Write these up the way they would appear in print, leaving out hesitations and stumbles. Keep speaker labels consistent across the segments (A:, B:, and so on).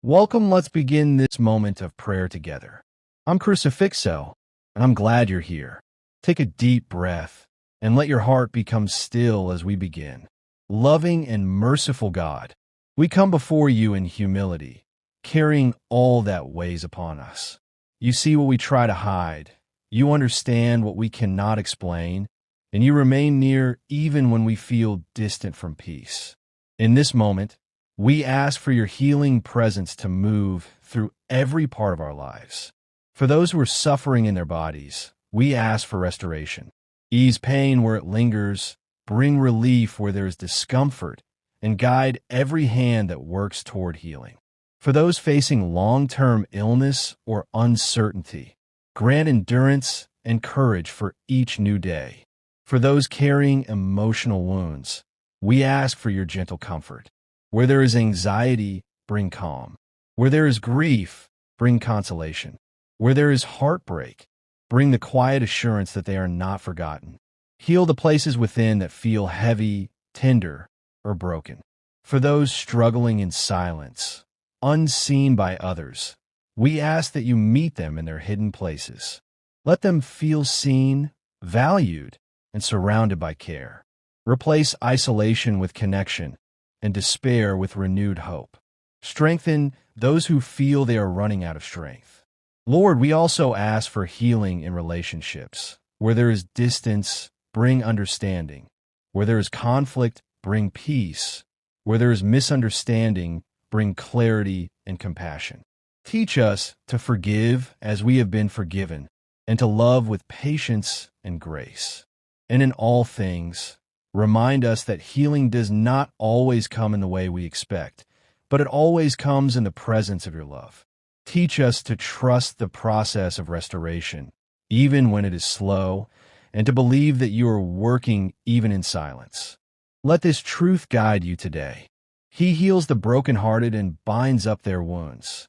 A: Welcome, let's begin this moment of prayer together. I'm Crucifixo, and I'm glad you're here. Take a deep breath and let your heart become still as we begin. Loving and merciful God, we come before you in humility, carrying all that weighs upon us. You see what we try to hide, you understand what we cannot explain, and you remain near even when we feel distant from peace. In this moment, we ask for your healing presence to move through every part of our lives. For those who are suffering in their bodies, we ask for restoration. Ease pain where it lingers, bring relief where there is discomfort, and guide every hand that works toward healing. For those facing long-term illness or uncertainty, grant endurance and courage for each new day. For those carrying emotional wounds, we ask for your gentle comfort. Where there is anxiety, bring calm. Where there is grief, bring consolation. Where there is heartbreak, bring the quiet assurance that they are not forgotten. Heal the places within that feel heavy, tender, or broken. For those struggling in silence, unseen by others, we ask that you meet them in their hidden places. Let them feel seen, valued, and surrounded by care. Replace isolation with connection and despair with renewed hope. Strengthen those who feel they are running out of strength. Lord, we also ask for healing in relationships. Where there is distance, bring understanding. Where there is conflict, bring peace. Where there is misunderstanding, bring clarity and compassion. Teach us to forgive as we have been forgiven, and to love with patience and grace. And in all things, remind us that healing does not always come in the way we expect, but it always comes in the presence of your love. Teach us to trust the process of restoration, even when it is slow, and to believe that you are working even in silence. Let this truth guide you today. He heals the brokenhearted and binds up their wounds.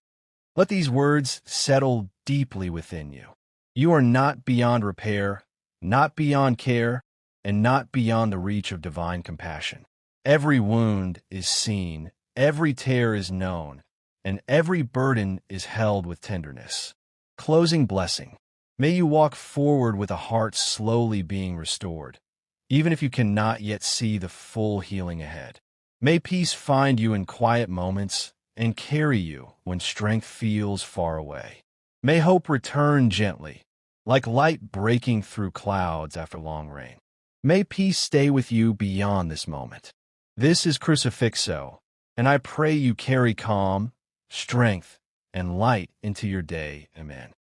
A: Let these words settle deeply within you. You are not beyond repair, not beyond care, and not beyond the reach of divine compassion. Every wound is seen, every tear is known, and every burden is held with tenderness. Closing blessing. May you walk forward with a heart slowly being restored, even if you cannot yet see the full healing ahead. May peace find you in quiet moments and carry you when strength feels far away. May hope return gently, like light breaking through clouds after long rain. May peace stay with you beyond this moment. This is Crucifixo, and I pray you carry calm, strength, and light into your day. Amen.